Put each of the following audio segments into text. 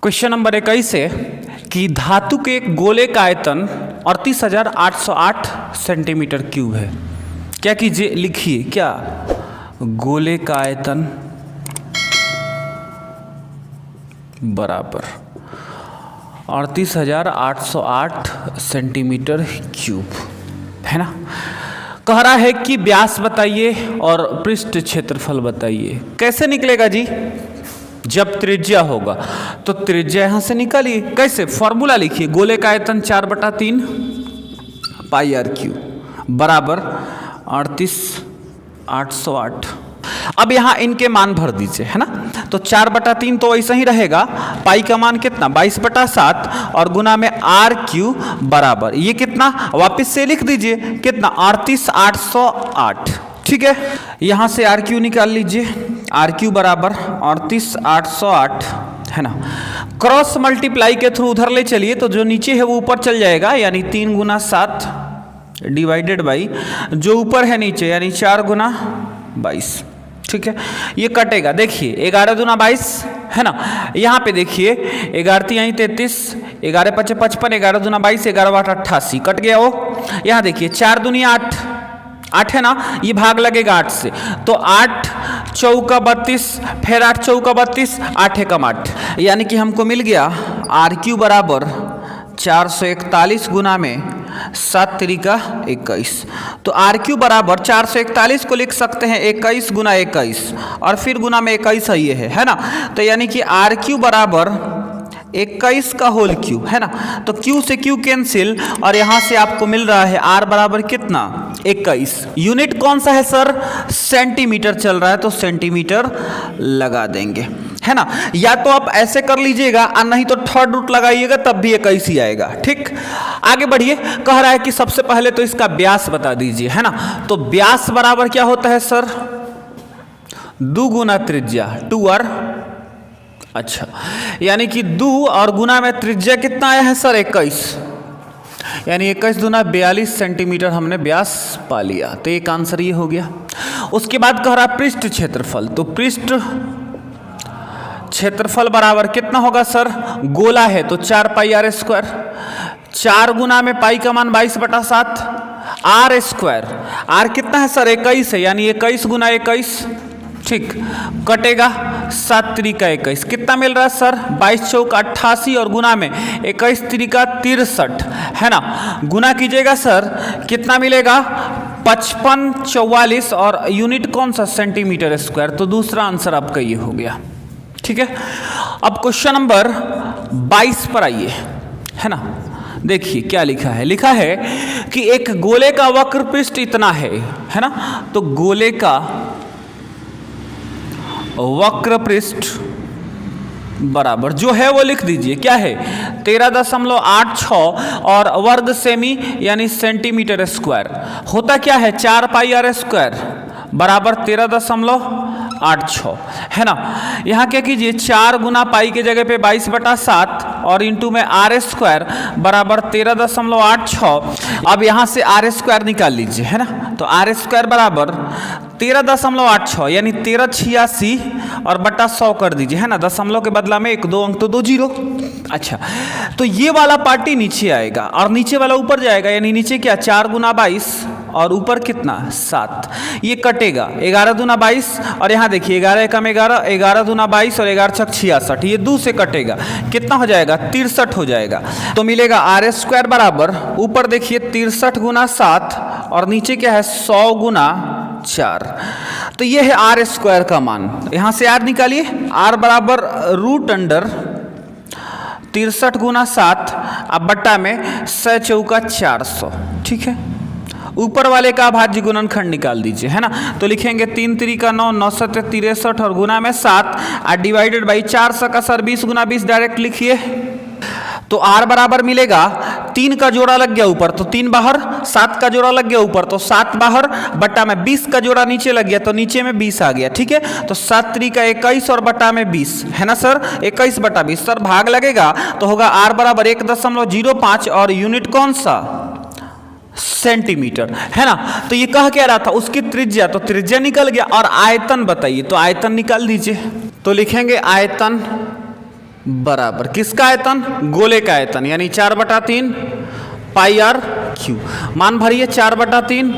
Question number 21 है कि धातु के एक गोले का आयतन 38,808 सेंटीमीटर क्यूब है। क्या कीजिए, लिखिए क्या गोले का आयतन बराबर 38,808 सेंटीमीटर क्यूब है ना। कह रहा है कि व्यास बताइए और पृष्ठ क्षेत्रफल बताइए। कैसे निकलेगा जी? जब त्रिज्या होगा तो त्रिज्या यहां से निकालिए। कैसे? फॉर्मूला लिखिए, गोले का आयतन 4/3 पाई आर क्यू बराबर 38,808। अब यहां इनके मान भर दीजिए, है ना। तो 4/3 तो ऐसा ही रहेगा, पाई का मान कितना 22/7 और गुना में आर क्यू बराबर ये कितना, वापस से लिख दीजिए कितना 38,808। ठीक है, यहां से आर क्यू निकाल लीजिए, आर क्यू बराबर 38,808 है ना। क्रॉस मल्टीप्लाई के थ्रू उधर ले चलिए तो जो नीचे है वो ऊपर चल जाएगा, यानी 3 × 7 डिवाइडेड बाई जो ऊपर है नीचे, यानी 4 × 22। ठीक है, ये कटेगा। देखिए 11 दूना 22 है ना। यहाँ पे देखिए 11 3 33, 11 5 55, 11 दूना 22, 11 8 88 कट गया वो। यहाँ देखिए 4 दूनी 8 है ना, ये भाग लगेगा 8 से, तो 8 चौका 32, फिर 8 चौका 32, 8 एकम 8, यानी कि हमको मिल गया आर क्यू बराबर 441 गुना में 7 त्रिका 21। तो आर क्यू बराबर 441 को लिख सकते हैं 21 × 21 और फिर गुना में 21 है, ये है ना। तो यानी कि आर क्यू बराबर 21 का होल क्यू है ना। तो क्यू से क्यू कैंसिल और यहां से आपको मिल रहा है आर बराबर कितना 21। यूनिट कौन सा है सर? सेंटीमीटर चल रहा है तो सेंटीमीटर लगा देंगे, है ना। या तो आप ऐसे कर लीजिएगा और नहीं तो थर्ड रूट लगाइएगा, तब भी 21 ही आएगा। ठीक, आगे बढ़िए। कह रहा है कि सबसे पहले तो इसका व्यास बता दीजिए, है ना। तो व्यास बराबर क्या होता है सर? 2 गुना त्रिज्या 2r। अच्छा, यानी कि 2 और गुना में त्रिज्या कितना आया है सर 21, यानी 21 दूना 42 सेंटीमीटर हमने व्यास पा लिया। तो एक आंसर ये हो गया। उसके बाद कह रहा पृष्ठ क्षेत्रफल, तो पृष्ठ क्षेत्रफल बराबर कितना होगा सर? गोला है तो 4 पाई आर स्क्वायर, 4 गुना में पाई का मान 22/7 आर स्क्वायर। आर कितना है सर? 21 है, यानी 21 × 21। ठीक, कटेगा 7 त्रिका 21, कितना मिल रहा है सर? 22 चौका 88 और गुना में 21 त्रिका 63 है ना। गुना कीजिएगा सर, कितना मिलेगा? 55 44 और यूनिट कौन सा? Centimetre square. तो दूसरा आंसर आपका ये हो गया। ठीक है, अब क्वेश्चन नंबर 22 पर आइए, है ना। देखिए क्या लिखा है। लिखा है कि एक गोले का वक्र पृष्ठ इतना है ना। तो गोले का वक्र पृष्ठ बराबर जो है वो लिख दीजिए, क्या है 13.86 और वर्ग सेमी यानी सेंटीमीटर स्क्वायर होता क्या है 4 पाई आर स्क्वायर बराबर 13.86 है ना। यहाँ क्या कीजिए 4 गुना पाई के जगह पे 22/7 और इंटू में आर स्क्वायर बराबर 13.86। अब यहाँ से आर स्क्वायर निकाल लीजिए, है ना। तो आर स्क्वायर बराबर 13.86 यानी 1386 और बटा 100 कर दीजिए, है ना। दशमलव के बदला में 1 2 अंक तो 2 0। अच्छा, तो ये वाला पार्टी नीचे आएगा और नीचे वाला ऊपर जाएगा, यानी नीचे क्या 4 गुना 22 और ऊपर कितना 7, ये कटेगा 11 दूना 22 और यहाँ देखिए 11 एकम 11, 11 दूना 22 और 11 छक 66, ये 2 से कटेगा, कितना हो जाएगा 63 हो जाएगा। तो मिलेगा आर स्क्वायर बराबर ऊपर देखिए 63 गुना 7 और नीचे क्या है 100 गुना 4। तो ये है आर स्क्वायर का मान। यहाँ से आर निकालिए, आर बराबर √63 गुना 7 अब बट्टा में 100 चौका 400। ठीक है, ऊपर वाले का भाज्य गुणनखंड निकाल दीजिए, है ना। तो लिखेंगे 3 त्रिका 9, 9 7 63 और गुना में 7 और डिवाइडेड बाई 4 का सर 20 गुना 20 डायरेक्ट लिखिए। तो आर बराबर मिलेगा 3 का जोड़ा लग गया ऊपर तो 3 बाहर, 7 का जोड़ा लग गया ऊपर तो 7 बाहर, बट्टा में 20 का जोड़ा नीचे लग गया तो नीचे में 20 आ गया। ठीक है, तो 7 त्रिका 21 और बट्टा में 20 है ना सर, 21/20 सर भाग लगेगा तो होगा आर बराबर 1.05 और यूनिट कौन सा सेंटीमीटर, है ना। तो ये कह क्या रहा था उसकी त्रिज्या, तो त्रिज्या निकल गया। और आयतन बताइए, तो आयतन निकाल दीजिए। तो लिखेंगे आयतन बराबर किसका आयतन? गोले का आयतन, यानी 4/3 पाई आर क्यू। मान भरिए 4/3,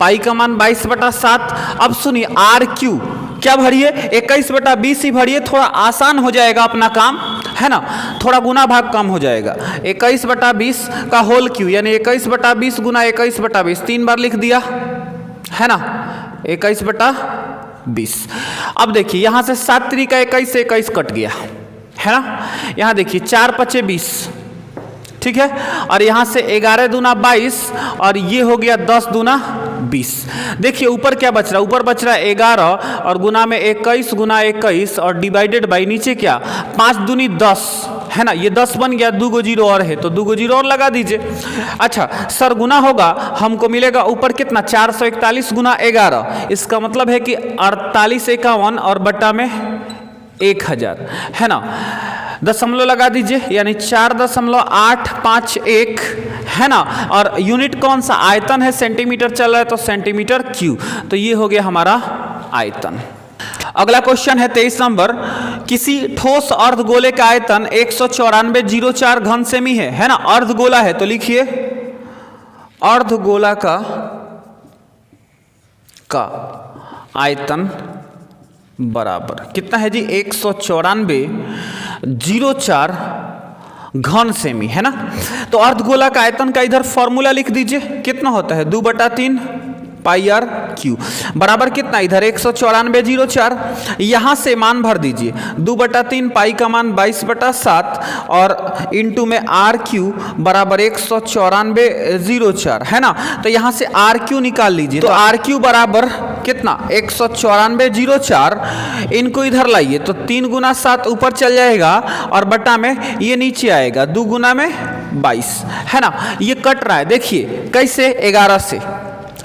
पाई का मान 22/7। अब सुनिए आर क्यू क्या भरिए? 21/20 ही भरिए, थोड़ा आसान हो जाएगा अपना काम, है ना, थोड़ा गुना भाग कम हो जाएगा। 21/20 का होल क्यू, यानी 21/20 गुना 21/20, 3 बार लिख दिया, है ना, 21/20। अब देखिए यहाँ से 7 3 21 से 21 कट गया, है ना। यहाँ देखिए 4 5 20, ठीक है, और यहाँ से 11 दूना 22 और ये हो गया 10 दूना 20। देखिए ऊपर क्या बच रहा है? ऊपर बच रहा है 11 और गुना में 21 गुना 21 और डिवाइडेड बाई नीचे क्या 5 दूनी 10, है ना, ये 10 बन गया, 2 जीरो और है तो 2 जीरो और लगा दीजिए। अच्छा सर गुना होगा, हमको मिलेगा ऊपर कितना 441 गुना 11, इसका मतलब है कि 48 51 और बट्टा में 1000, है ना, दशमलव लगा दीजिए, यानी 4.851, है ना, और यूनिट कौन सा? आयतन है, सेंटीमीटर चल रहा है तो सेंटीमीटर क्यूब, तो ये हो गया हमारा आयतन। अगला क्वेश्चन है 23 नंबर, किसी ठोस अर्धगोले का आयतन 194.04 घन सेमी है ना, अर्धगोला है तो लिखिए अर्धगोला का आयतन बराबर कितना है जी? 194.04 घन सेमी, है ना। तो अर्धगोला का आयतन का इधर फॉर्मूला लिख दीजिए, कितना होता है 2/3 पाई आर क्यू बराबर कितना इधर 194.04। यहाँ से मान भर दीजिए, 2/3 पाई का मान 22/7 और इंटू में आर क्यू बराबर 194.04, है ना। तो यहाँ से आर क्यू निकाल लीजिए, तो आर क्यू बराबर कितना 194.04, इनको इधर लाइए तो 3 गुना 7 ऊपर चल जाएगा और बटा में ये नीचे आएगा 2 गुना में 22, है ना। ये कट रहा है, देखिए कैसे 11 से,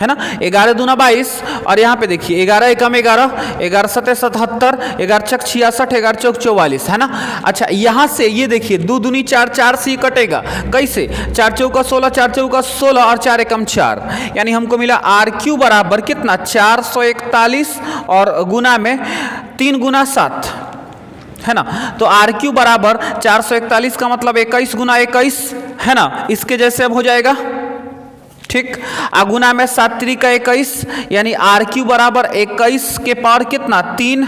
है ना, 11 दूना 22 और यहाँ पे देखिए 11 एकम 11, 11 7 77, 11 छक 66, 11 चौक 44, है ना। अच्छा यहाँ से ये देखिए 2 दूनी 4, 4 से कटेगा, कैसे 4 चौका 16, 4 चौका 16 और 4 एकम 4, यानी हमको मिला आर क्यू बराबर कितना 441 और गुना में 3 गुना 7, है ना। तो आर क्यू बराबर 441 का मतलब 21 गुना 21, है ना, इसके जैसे अब हो जाएगा, ठीक। गुना में 7 3 का 21, यानी आर क्यू बराबर 21 के पावर कितना 3,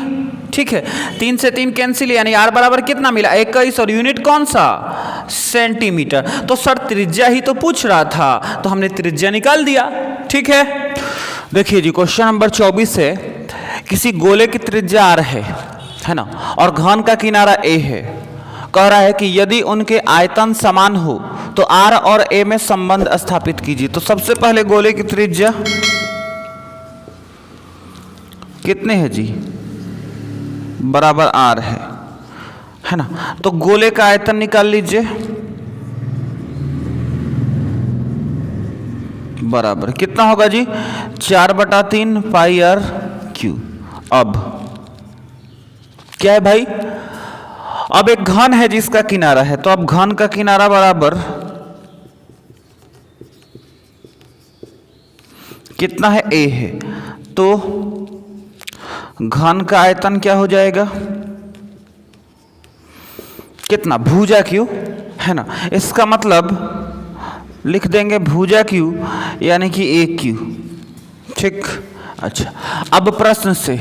ठीक है, 3 से 3 कैंसिल, यानी आर बराबर कितना मिला 21 और यूनिट कौन सा सेंटीमीटर। तो सर त्रिज्या ही तो पूछ रहा था तो हमने त्रिज्या निकाल दिया, ठीक है। देखिए जी क्वेश्चन नंबर 24 है, किसी गोले की त्रिज्या आर है ना, और घन का किनारा ए है। कह रहा है कि यदि उनके आयतन समान हो तो आर और ए में संबंध स्थापित कीजिए। तो सबसे पहले गोले की त्रिज्या कितने है जी? बराबर आर है ना। तो गोले का आयतन निकाल लीजिए, बराबर कितना होगा जी 4/3 पाई आर क्यू। अब क्या है भाई? अब एक घन है जिसका किनारा है, तो अब घन का किनारा बराबर कितना है ए है, तो घन का आयतन क्या हो जाएगा कितना भुजा क्यू, है ना। इसका मतलब लिख देंगे भुजा क्यू यानी कि ए क्यू, ठीक। अच्छा अब प्रश्न से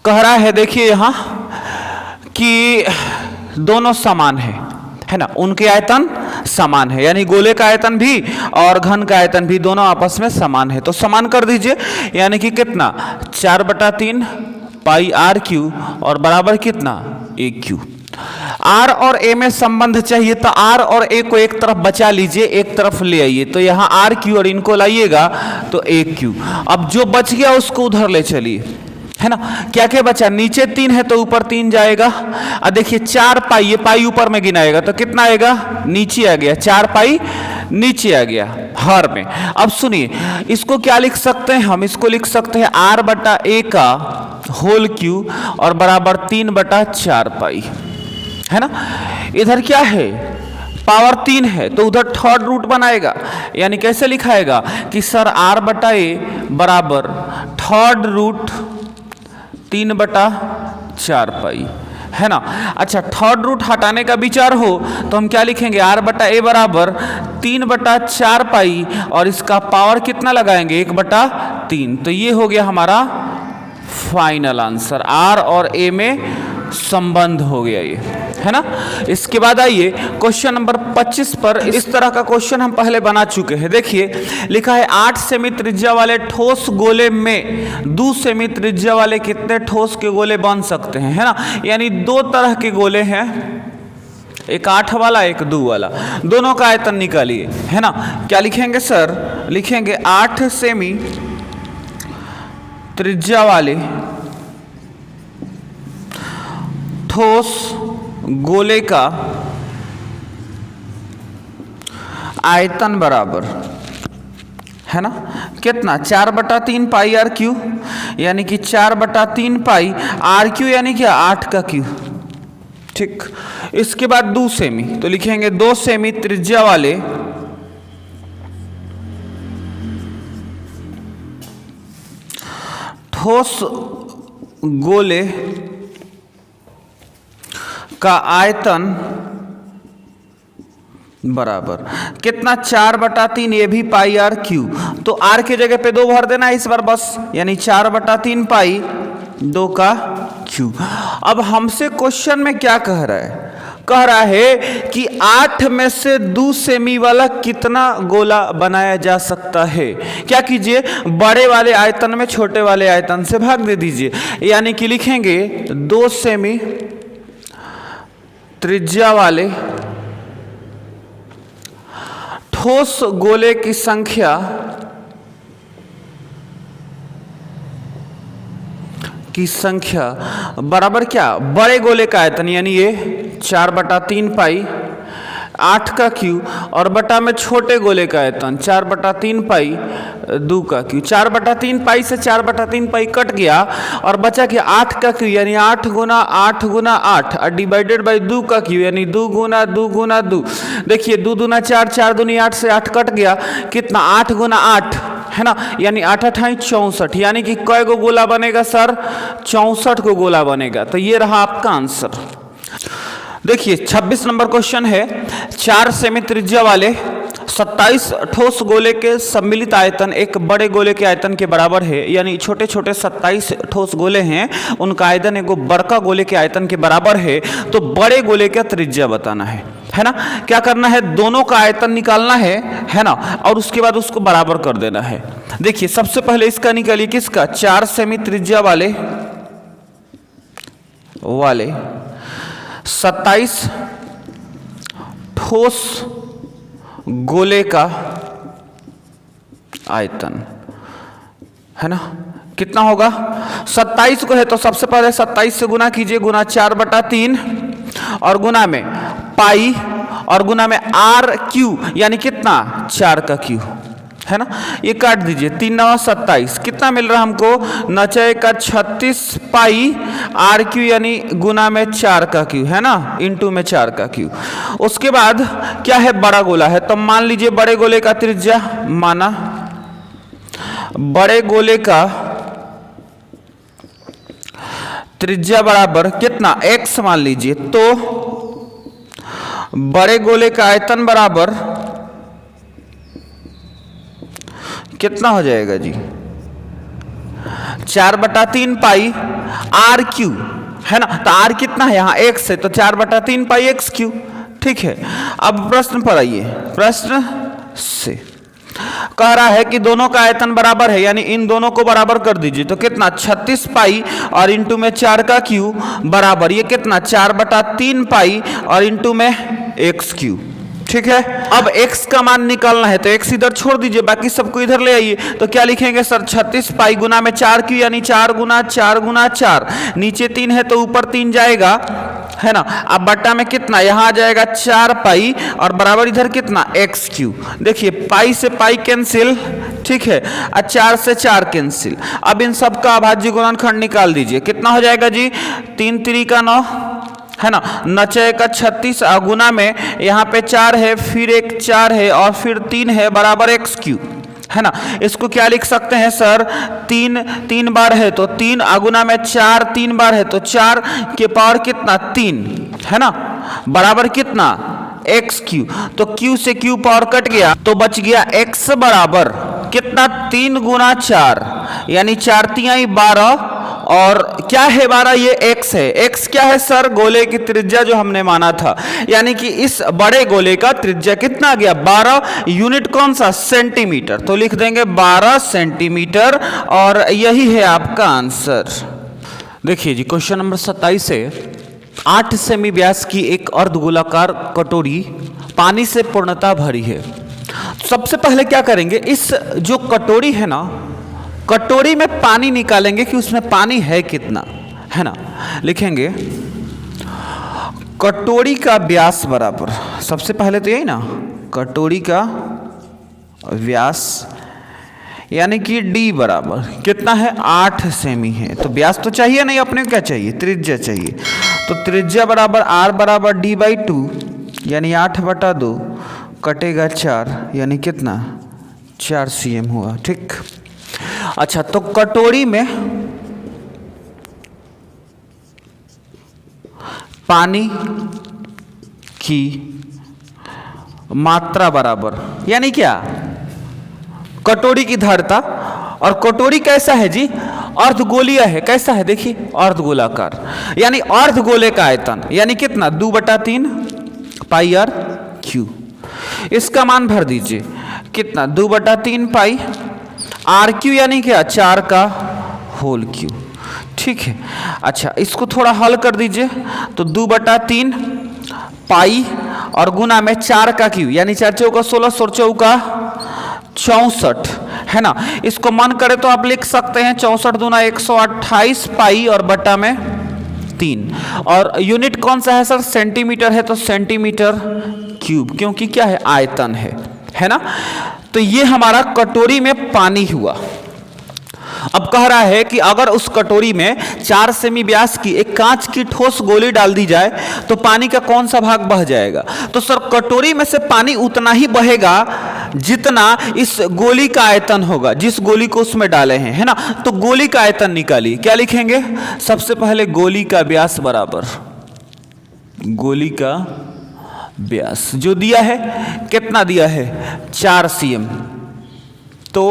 कह रहा है, देखिए यहां कि दोनों समान है ना, उनके आयतन समान है, यानी गोले का आयतन भी और घन का आयतन भी दोनों आपस में समान है। तो समान कर दीजिए, यानी कि कितना 4/3 पाई आर क्यू और बराबर कितना ए क्यू। आर और ए में संबंध चाहिए तो आर और ए को एक तरफ बचा लीजिए, एक तरफ ले आइए, तो यहाँ आर क्यू और इनको लाइएगा तो ए क्यू। अब जो बच गया उसको उधर ले चलिए, है ना। क्या क्या बचा? नीचे 3 है तो ऊपर 3 जाएगा। अब देखिए 4 पाई, ये पाई ऊपर में गिनाएगा तो कितना आएगा नीचे आ गया, 4 पाई नीचे आ गया हर में। अब सुनिए इसको क्या लिख सकते हैं हम? इसको लिख सकते हैं r/a का होल क्यू और बराबर 3/4 पाई, है ना। इधर क्या है पावर 3 है तो उधर थर्ड रूट बनाएगा, यानी कैसे लिखाएगा कि सर r बटा a बराबर थर्ड रूट 3/4 पाई, है ना। अच्छा, थर्ड रूट हटाने का विचार हो तो हम क्या लिखेंगे, r बटा a बराबर 3/4 पाई और इसका पावर कितना लगाएंगे 1/3। तो ये हो गया हमारा फाइनल आंसर, r और a में संबंध हो गया ये, है ना। इसके बाद आइए क्वेश्चन नंबर 25 पर। इस तरह का क्वेश्चन हम पहले बना चुके हैं। देखिए लिखा है 8 सेमी त्रिज्या वाले ठोस गोले में 2 सेमी त्रिज्या वाले कितने ठोस के गोले बन सकते हैं, है ना। यानी दो तरह के गोले हैं, एक 8 वाला एक 2 वाला, दोनों का आयतन निकालिए, है ना। क्या लिखेंगे सर, लिखेंगे 8 सेमी त्रिज्या वाले ठोस गोले का आयतन बराबर, है ना, कितना 4/3 पाई आर क्यू, यानी कि 4/3 पाई आर क्यू यानी कि 8 का क्यू, ठीक। इसके बाद 2 सेमी, तो लिखेंगे 2 सेमी त्रिज्या वाले ठोस गोले का आयतन बराबर कितना 4/3, ये भी पाई आर क्यू, तो आर की जगह पे 2 भर देना है इस बार बस, यानी 4/3 पाई 2 का क्यू। अब हमसे क्वेश्चन में क्या कह रहा है, कह रहा है कि 8 में से 2 सेमी वाला कितना गोला बनाया जा सकता है। क्या कीजिए, बड़े वाले आयतन में छोटे वाले आयतन से भाग दे दीजिए, यानी कि लिखेंगे 2 सेमी त्रिज्या वाले ठोस गोले की संख्या बराबर क्या, बड़े गोले का आयतन यानी ये 4/3 पाई 8 का क्यू और बटा में छोटे गोले का आयतन 4/3 पाई 2 का क्यू। 4/3 पाई से 4/3 पाई कट गया और बचा कि 8 का क्यू, यानी 8 गुना 8 गुना 8 और डिवाइडेड बाई 2 का क्यू, यानी 2 गुना 2 गुना 2। देखिए 2 दूना 4, 4 दूनी 8 से 8 कट गया, कितना 8 गुना 8, है ना, यानी 8 8 64, यानी कि कै गो गोला बनेगा सर, 64 को गोला बनेगा। तो ये रहा आपका आंसर। देखिए 26 नंबर क्वेश्चन है, 4 सेमी त्रिज्या वाले 27 ठोस गोले के सम्मिलित आयतन एक बड़े गोले के आयतन के बराबर है, यानी छोटे छोटे 27 ठोस गोले हैं, उनका आयतन एक बड़का गोले के आयतन के बराबर है। तो बड़े गोले का त्रिज्या बताना है ना। क्या करना है, दोनों का आयतन निकालना है ना, और उसके बाद उसको बराबर कर देना है। देखिए सबसे पहले इसका निकालिए, किसका, 4 सेमी त्रिज्या वाले 27 ठोस गोले का आयतन, है ना, कितना होगा, 27 को है तो सबसे पहले 27 से गुना कीजिए, गुना 4/3 और गुना में पाई और गुना में आर क्यू, यानी कितना 4 का क्यू, है ना। ये काट दीजिए, 3 9 27, कितना मिल रहा हमको, 9 का 36 पाई आर क्यू, यानी गुना में 4 का क्यू, है ना, इंटू में 4 का क्यू। उसके बाद क्या है, बड़ा गोला है, तो मान लीजिए बड़े गोले का त्रिज्या, माना बड़े गोले का त्रिज्या बराबर कितना, x मान लीजिए, तो बड़े गोले का आयतन बराबर कितना हो जाएगा जी, 4/3 पाई आर क्यू, है ना। तो आर कितना है, यहाँ x है, तो 4/3 पाई x क्यू, ठीक है। अब प्रश्न पर आइए, प्रश्न से कह रहा है कि दोनों का आयतन बराबर है, यानी इन दोनों को बराबर कर दीजिए, तो कितना 36 पाई और इंटू में 4 का क्यू बराबर ये कितना 4/3 पाई और इंटू में x क्यू, ठीक है। अब x का मान निकालना है, तो x इधर छोड़ दीजिए, बाकी सबको इधर ले आइए। तो क्या लिखेंगे सर, 36 पाई गुना में 4 क्यू, यानी 4 गुना 4 गुना 4, नीचे 3 है तो ऊपर 3 जाएगा, है ना। अब बट्टा में कितना, यहाँ आ जाएगा 4 पाई और बराबर इधर कितना x क्यू। देखिए पाई से पाई कैंसिल, ठीक है, और 4 से 4 कैंसिल। अब इन सब का अभाज्य गुणनखंड निकाल दीजिए, कितना हो जाएगा जी, 3 3 का 9, है ना, 9 का 36 गुना में यहाँ पे 4 है, फिर एक 4 है और फिर 3 है बराबर एक्स क्यू, है ना। इसको क्या लिख सकते हैं सर, 3 बार है तो 3 गुना में 4 3 बार है तो 4 के पावर कितना 3, है ना, बराबर कितना एक्स क्यू। तो क्यू से क्यू पावर कट गया तो बच गया एक्स बराबर कितना 3 गुना 4 यानी 4 तिहाई 12 और क्या है 12, ये x है। x क्या है सर, गोले की त्रिज्या जो हमने माना था, यानी कि इस बड़े गोले का त्रिज्या कितना आ गया 12, यूनिट कौन सा सेंटीमीटर, तो लिख देंगे 12 सेंटीमीटर और यही है आपका आंसर। देखिए जी क्वेश्चन नंबर 27 है, 8 सेमी व्यास की एक अर्धगोलाकार कटोरी पानी से पूर्णतः भरी है। सबसे पहले क्या करेंगे, इस जो कटोरी है ना, कटोरी में पानी निकालेंगे कि उसमें पानी है कितना, है ना। लिखेंगे कटोरी का व्यास बराबर, सबसे पहले तो यही ना, कटोरी का व्यास यानी कि d बराबर कितना है 8 सेमी है, तो व्यास तो चाहिए नहीं, अपने को क्या चाहिए त्रिज्या चाहिए, तो त्रिज्या बराबर r बराबर d/2 यानी 8/2 कटेगा 4 यानी कितना 4 cm हुआ, ठीक। अच्छा तो कटोरी में पानी की मात्रा बराबर यानी क्या, कटोरी की धारिता, और कटोरी कैसा है जी अर्धगोलीय है, कैसा है देखिए अर्धगोलाकार, यानी अर्धगोले का आयतन यानी कितना 2/3 पाई आर क्यू। इसका मान भर दीजिए कितना 2/3 पाई आर क्यू यानी क्या 4 का होल क्यू, ठीक है। अच्छा इसको थोड़ा हल कर दीजिए तो 2/3 पाई और गुना में 4 का क्यू यानी 4 चौका 16 16 चौका 64, है ना। इसको मन करे तो आप लिख सकते हैं 64 दूना 128 पाई और बटा में 3, और यूनिट कौन सा है सर सेंटीमीटर है तो सेंटीमीटर क्यूब, क्योंकि क्या है आयतन है ना। तो ये हमारा कटोरी में पानी हुआ। अब कह रहा है कि अगर उस कटोरी में 4 सेमी व्यास की एक कांच की ठोस गोली डाल दी जाए तो पानी का कौन सा भाग बह जाएगा, तो सर कटोरी में से पानी उतना ही बहेगा जितना इस गोली का आयतन होगा, जिस गोली को उसमें डाले हैं, है ना। तो गोली का आयतन निकालिए, क्या लिखेंगे, सबसे पहले गोली का व्यास बराबर, गोली का व्यास जो दिया है कितना दिया है 4 cm, तो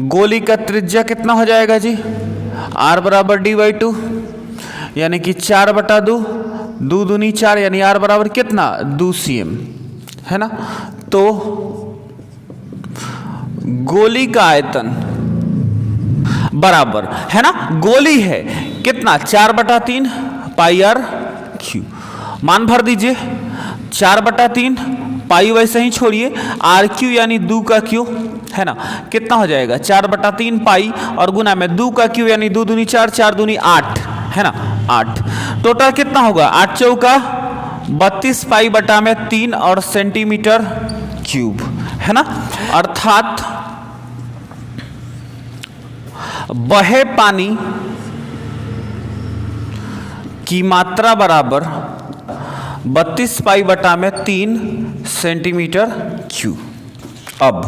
गोली का त्रिज्या कितना हो जाएगा जी r बराबर d/2 यानी कि 4/2, 2 दूनी 4 यानी r बराबर कितना 2 cm, है ना। तो गोली का आयतन बराबर, है ना, गोली है कितना 4/3 पाई आर क्यू, मान भर दीजिए 4/3 पाई वैसे ही छोड़िए, आर क्यू यानी 2 का क्यू, है ना, कितना हो जाएगा 4/3 पाई और गुना में 2 का क्यू यानी 2 दूनी 4 4 दूनी 8, है ना 8, टोटल कितना होगा 8 चौका 32 पाई बटा में 3 और सेंटीमीटर क्यूब, है ना। अर्थात बहे पानी की मात्रा बराबर 32 पाई बटा में 3 सेंटीमीटर क्यूब। अब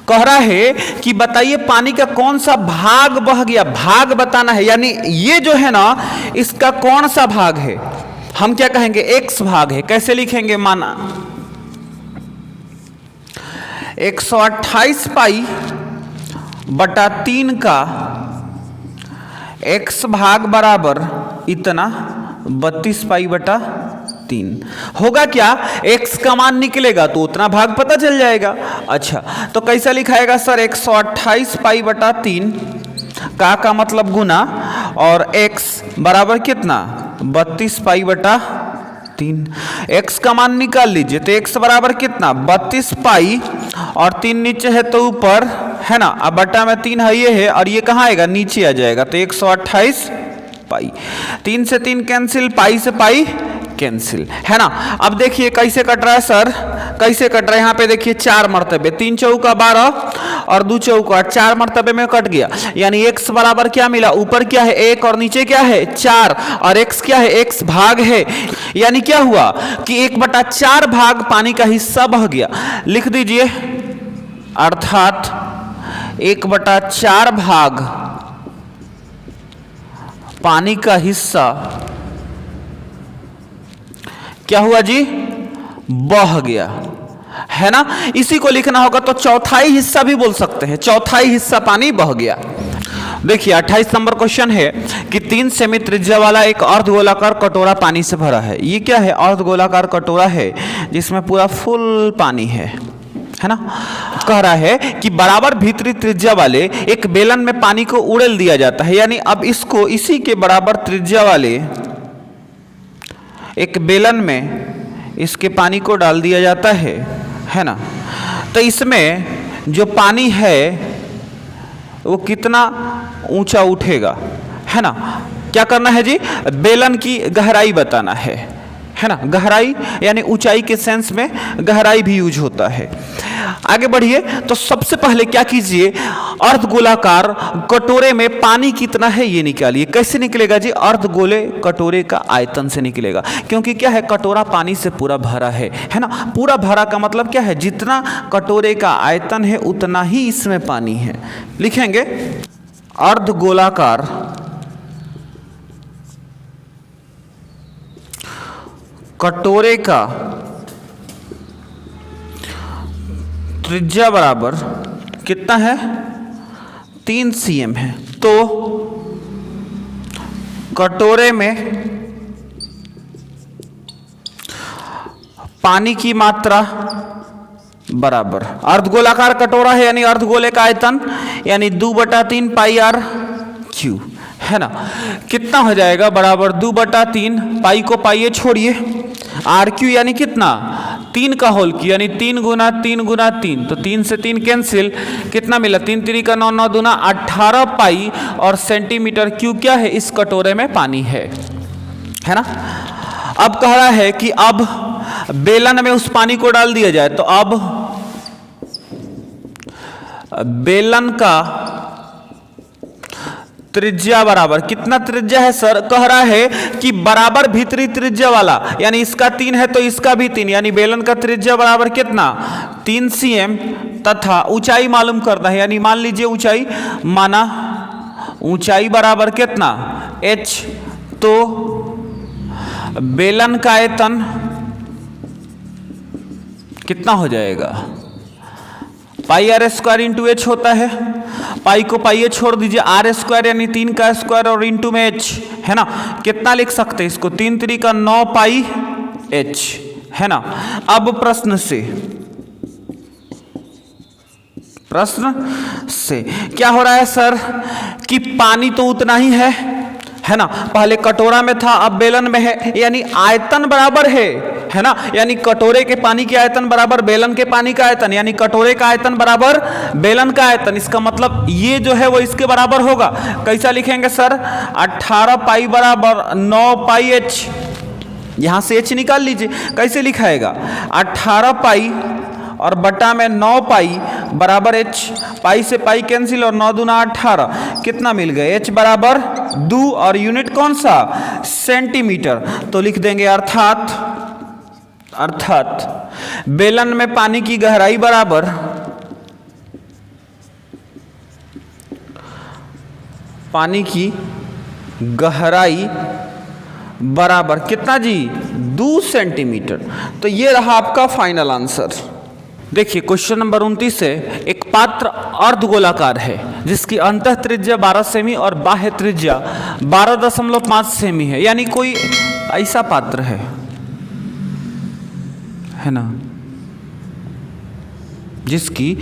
कह रहा है कि बताइए पानी का कौन सा भाग बह गया, भाग बताना है, यानी ये जो है ना इसका कौन सा भाग है, हम क्या कहेंगे x भाग है। कैसे लिखेंगे, माना 128 पाई बटा 3 का x भाग बराबर इतना 32 पाई बटा 3 होगा क्या, x का मान निकलेगा तो उतना भाग पता चल जाएगा। अच्छा तो कैसा लिखाएगा सर 128 पाई बटा 3 का मतलब गुना और x बराबर कितना 32 पाई बटा 3, x का मान निकाल लीजिए तो x बराबर कितना 32 पाई और 3 नीचे है तो ऊपर, है ना, अब बटा में 3 है ये है और ये कहाँ आएगा नीचे आ जाएगा तो 128 पाई, 3 से 3 कैंसिल, पाई से पाई कैंसिल, है ना। अब देखिए कैसे कट रहा है सर, कैसे कट रहा है, यहाँ पे देखिए 4 मरतबे, 3 चौका 12 और 2 चौका 4 मरतबे में कट गया, यानी x बराबर क्या मिला, ऊपर क्या है 1 और नीचे क्या है 4, और x क्या है, x भाग है, यानी क्या हुआ कि 1/4 भाग पानी का हिस्सा बह गया। लिख दीजिए, अर्थात 1/4 भाग पानी का हिस्सा क्या हुआ जी, बह गया, है ना। इसी को लिखना होगा तो चौथाई हिस्सा भी बोल सकते हैं, चौथाई हिस्सा पानी बह गया। देखिए 28 नंबर क्वेश्चन है कि 3 सेमी त्रिज्या वाला एक अर्धगोलाकार कटोरा पानी से भरा है। ये क्या है, अर्धगोलाकार कटोरा है जिसमें पूरा फुल पानी है ना। कह रहा है कि बराबर भीतरी त्रिज्या वाले एक बेलन में पानी को उड़ेल दिया जाता है, यानी अब इसको इसी के बराबर त्रिज्या वाले एक बेलन में इसके पानी को डाल दिया जाता है ना। तो इसमें जो पानी है वो कितना ऊंचा उठेगा, है ना। क्या करना है जी, बेलन की गहराई बताना है ना। गहराई यानी ऊंचाई के सेंस में गहराई भी यूज होता है। आगे बढ़िए, तो सबसे पहले क्या कीजिए, अर्धगोलाकार कटोरे में पानी कितना है ये निकालिए। कैसे निकलेगा जी, अर्धगोले कटोरे का आयतन से निकलेगा, क्योंकि क्या है, कटोरा पानी से पूरा भरा है ना। पूरा भरा का मतलब क्या है, जितना कटोरे का आयतन है उतना ही इसमें पानी है। लिखेंगे अर्धगोलाकार कटोरे का त्रिज्या बराबर कितना है, 3 cm है। तो कटोरे में पानी की मात्रा बराबर, अर्धगोलाकार कटोरा है यानी अर्धगोले का आयतन, यानी 2/3 πr क्यू, है ना। कितना हो जाएगा, बराबर 2/3, पाई को पाइए छोड़िए, आर क्यू यानी कितना, 3 का होल क्यू, यानी 3 गुना 3 गुना 3, तो 3 से 3 कैंसिल, कितना मिला, 3 3 का 9 9 दूना 18 पाई और सेंटीमीटर क्यूब क्या है, इस कटोरे में पानी है ना। अब कह रहा है कि अब बेलन में उस पानी को डाल दिया जाए, तो अब बेलन का त्रिज्या बराबर कितना त्रिज्या है सर, कह रहा है कि बराबर भीतरी त्रिज्या वाला, यानी इसका 3 है तो इसका भी 3, यानी बेलन का त्रिज्या बराबर कितना, 3 cm, तथा ऊंचाई मालूम करना है, यानी मान लीजिए ऊंचाई, माना ऊंचाई बराबर कितना h, तो बेलन का आयतन कितना हो जाएगा, पाई आर स्क्वायर इंटू एच होता है, पाई को पाई छोड़ दीजिए, आर स्क्वायर यानी 3 का स्क्वायर और इंटू में एच, है ना। कितना लिख सकते हैं इसको, 3 3 का 9 पाई एच, है ना। अब प्रश्न से क्या हो रहा है सर, कि पानी तो उतना ही है ना, पहले कटोरा में था अब बेलन में है, यानी आयतन बराबर है ना, यानी कटोरे के पानी के आयतन बराबर बेलन के पानी का आयतन, यानी कटोरे का आयतन बराबर बेलन का आयतन। इसका मतलब ये जो है वो इसके बराबर होगा। कैसा लिखेंगे सर, 18 पाई बराबर 9 पाई एच, यहां से एच निकाल लीजिए, कैसे लिखाएगा, 18 पाई और बटा में 9 पाई बराबर एच, पाई से पाई कैंसिल और 9 दूना 18, कितना मिल गया, एच बराबर 2 और यूनिट कौन सा, सेंटीमीटर। तो लिख देंगे अर्थात बेलन में पानी की गहराई बराबर कितना जी, 2 सेंटीमीटर। तो ये रहा आपका फाइनल आंसर। देखिए क्वेश्चन नंबर 29 से, एक पात्र अर्धगोलाकार है जिसकी अंतः त्रिज्या 12 सेमी और बाह्य त्रिज्या 12.5 सेमी है, यानी कोई ऐसा पात्र है ना जिसकी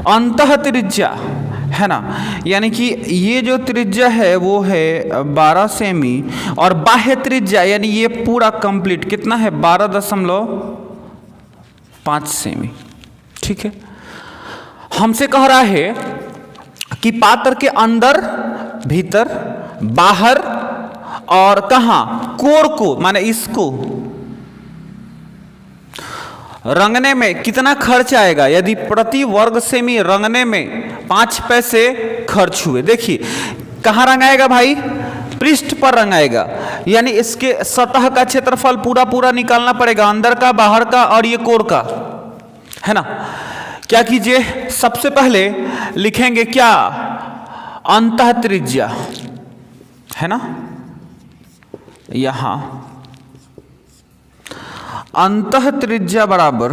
अंतः त्रिज्या, है ना, यानी कि ये जो त्रिज्या है वो है 12 सेमी और बाह्य त्रिज्या यानी ये पूरा कंप्लीट कितना है, 12.5 सेमी। ठीक है, हमसे कह रहा है कि पात्र के अंदर, भीतर, बाहर और कहां, कोर को माने इसको रंगने में कितना खर्च आएगा यदि प्रति वर्ग सेमी रंगने में 5 पैसे खर्च हुए। देखिए कहाँ रंगाएगा भाई, पृष्ठ पर रंगाएगा, यानी इसके सतह का क्षेत्रफल पूरा पूरा निकालना पड़ेगा, अंदर का, बाहर का और ये कोर का, है ना। क्या कीजिए, सबसे पहले लिखेंगे क्या, अंतः त्रिज्या, है ना। यहां अंतः त्रिज्या बराबर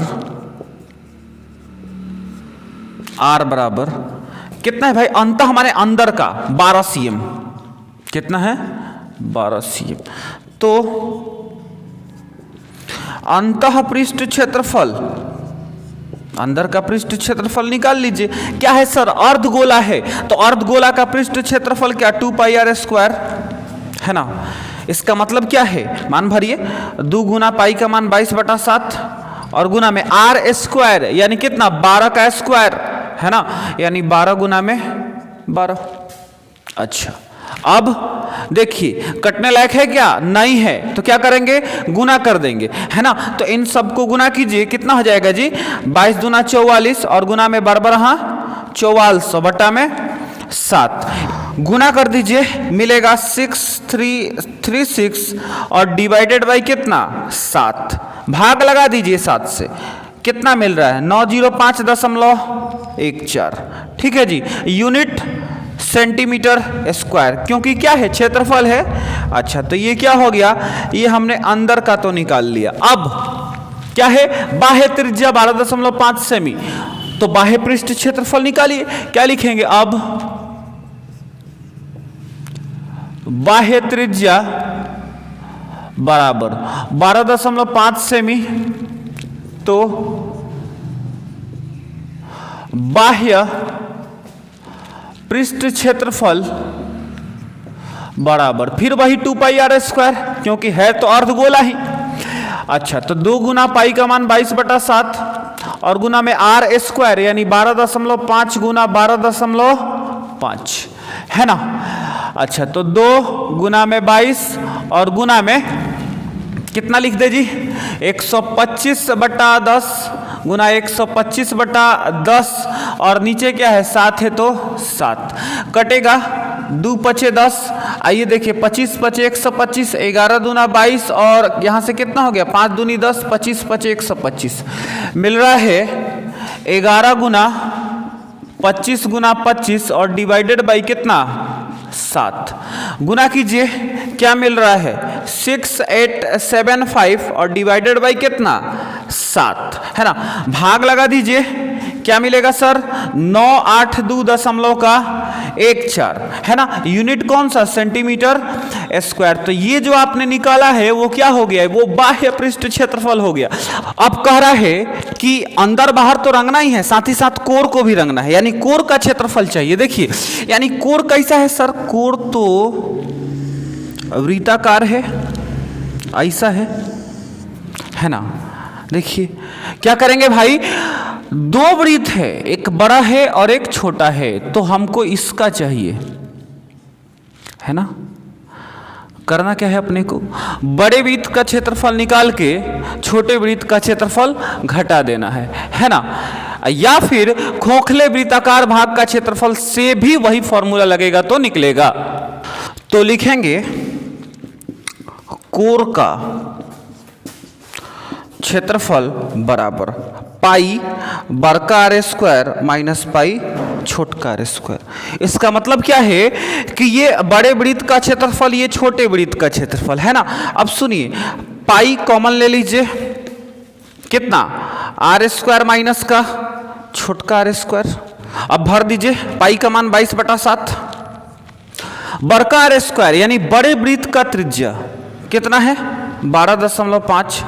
आर बराबर कितना है भाई, अंतः हमारे अंदर का 12 cm, कितना है 12 cm। तो अंतः पृष्ठ क्षेत्रफल, अंदर का पृष्ठ क्षेत्रफल निकाल लीजिए। क्या है सर, अर्धगोला है, तो अर्धगोला का पृष्ठ क्षेत्रफल क्या, 2πr², है ना। इसका मतलब क्या है, मान भरिए, 2 गुना पाई का मान 22/7 और गुना में r² यानी कितना, 12 का स्क्वायर, है ना, यानी 12 गुना में 12। अच्छा अब देखिए कटने लायक है क्या, नहीं है, तो क्या करेंगे, गुना कर देंगे, है ना। तो इन सबको गुना कीजिए, कितना हो जाएगा जी, 22 दूना 44 और गुना में 12 44 बटा में 7, गुना कर दीजिए, मिलेगा 6336 और डिवाइडेड बाई कितना 7, भाग लगा दीजिए 7 से, कितना मिल रहा है 905.14। ठीक है जी, यूनिट सेंटीमीटर स्क्वायर, क्योंकि क्या है, क्षेत्रफल है। अच्छा तो ये क्या हो गया, ये हमने अंदर का तो निकाल लिया। अब क्या है, बाह्य त्रिज्या 12.5 सेमी, तो बाह्य पृष्ठ क्षेत्रफल निकालिए। क्या लिखेंगे, अब बाह्य त्रिज्या बराबर 12.5 सेमी, तो बाह्य पृष्ठ क्षेत्रफल बराबर फिर वही 2πr², क्योंकि है तो अर्धगोला ही। अच्छा तो 2 गुना पाई का मान 22/7 और गुना में r² यानी 12.5 गुना 12.5, है ना। अच्छा तो 2 गुना में 22 और गुना में कितना लिख दे जी, 125/10 गुना 125/10 और नीचे क्या है 7 है तो 7, कटेगा 2 पचे 10, आइए देखिए 25 पचे 125, 11 दूना 22 और यहाँ से कितना हो गया 5 दूनी 10, 25 पचे 125, मिल रहा है 11 गुना 25 गुना 25 और डिवाइडेड बाई कितना 7, गुना कीजिए, क्या मिल रहा है 6875 और डिवाइडेड बाई कितना 7, है ना। भाग लगा दीजिए, क्या मिलेगा सर 982.14, है ना। यूनिट कौन सा, सेंटीमीटर स्क्वायर। तो ये जो आपने निकाला है वो क्या हो गया है, वो बाह्य पृष्ठ क्षेत्रफल हो गया। अब कह रहा है कि अंदर बाहर तो रंगना ही है, साथ ही साथ कोर को भी रंगना है, यानी कोर का क्षेत्रफल चाहिए। देखिए यानी कोर कैसा है सर, कोर तो वृत्ताकार है, ऐसा है ना। देखिए क्या करेंगे भाई, 2 वृत्त है, एक बड़ा है और एक छोटा है, तो हमको इसका चाहिए, है ना। करना क्या है अपने को, बड़े वृत्त का क्षेत्रफल निकाल के छोटे वृत्त का क्षेत्रफल घटा देना है ना। या फिर खोखले वृत्ताकार भाग का क्षेत्रफल से भी वही फॉर्मूला लगेगा तो निकलेगा। तो लिखेंगे कोर का क्षेत्रफल बराबर पाई बड़का r² माइनस पाई छोटका r²। इसका मतलब क्या है कि ये बड़े वृत्त का क्षेत्रफल, ये छोटे वृत्त का क्षेत्रफल, है ना। अब सुनिए, पाई कॉमन ले लीजिए, कितना r² माइनस का छोटका r²। अब भर दीजिए, पाई का मान 22/7, बड़का r² यानी बड़े वृत्त का त्रिज्या कितना है 12.5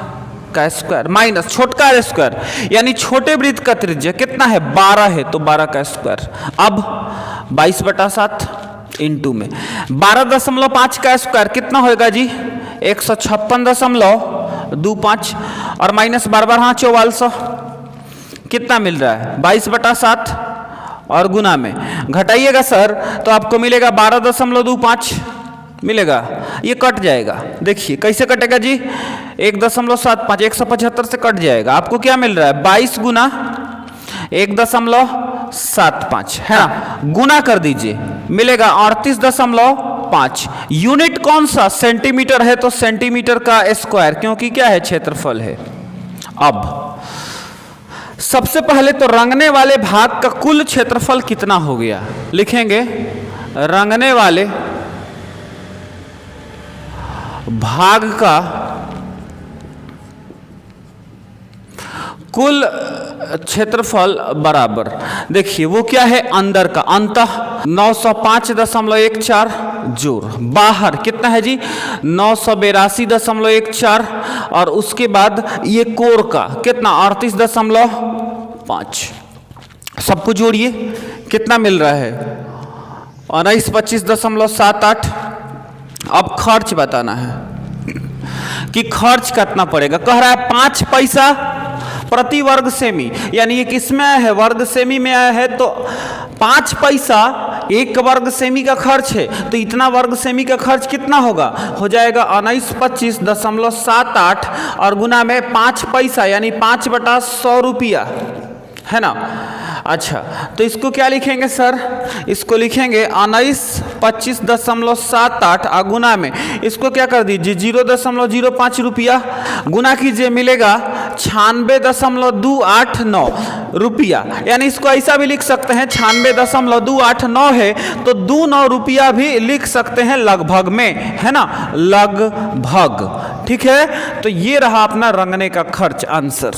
का स्क्वायर माइनस छोटका r² यानी छोटे वृत्त का त्रिज्या कितना है 12 है, तो 12 का स्क्वायर। अब 22/7 इंटू में 12.5 का स्क्वायर कितना होगा जी 156.25 और माइनस 4400 कितना मिल रहा है 22/7 और गुना में घटाइएगा सर तो आपको मिलेगा 12.25, मिलेगा, ये कट जाएगा। देखिए कैसे कटेगा जी, 1.75 175 से कट जाएगा। आपको क्या मिल रहा है, 22 गुना 1.75 है ना, गुना कर दीजिए, मिलेगा 38.5। यूनिट कौन सा, सेंटीमीटर है तो सेंटीमीटर का स्क्वायर, क्योंकि क्या है, क्षेत्रफल है। अब सबसे पहले तो रंगने वाले भाग का कुल क्षेत्रफल कितना हो गया, लिखेंगे रंगने वाले भाग का कुल क्षेत्रफल बराबर, देखिए वो क्या है, अंदर का अंतः 905.14 जोड़, बाहर कितना है जी 982.14, और उसके बाद ये कोर का कितना 38.5, सबको जोड़िए कितना मिल रहा है 1925.78। अब खर्च बताना है कि खर्च कितना पड़ेगा, कह रहा है 5 पैसा प्रति वर्ग सेमी, यानी ये किसमें आया है, वर्ग सेमी में आया है, तो 5 पैसा 1 वर्ग सेमी का खर्च है, तो इतना वर्ग सेमी का खर्च कितना होगा, हो जाएगा 1925.78 और गुना में 5 पैसा यानी 5/100 रुपया, है ना। अच्छा तो इसको क्या लिखेंगे सर, इसको लिखेंगे 1925.78 और गुना में इसको क्या कर दीजिए 0.05 रुपया, गुना कीजिए मिलेगा 96.289 रुपया, यानी इसको ऐसा भी लिख सकते हैं 96.289 है तो 29 रुपया भी लिख सकते हैं लगभग में, है ना, लगभग। ठीक है, तो ये रहा अपना रंगने का खर्च आंसर।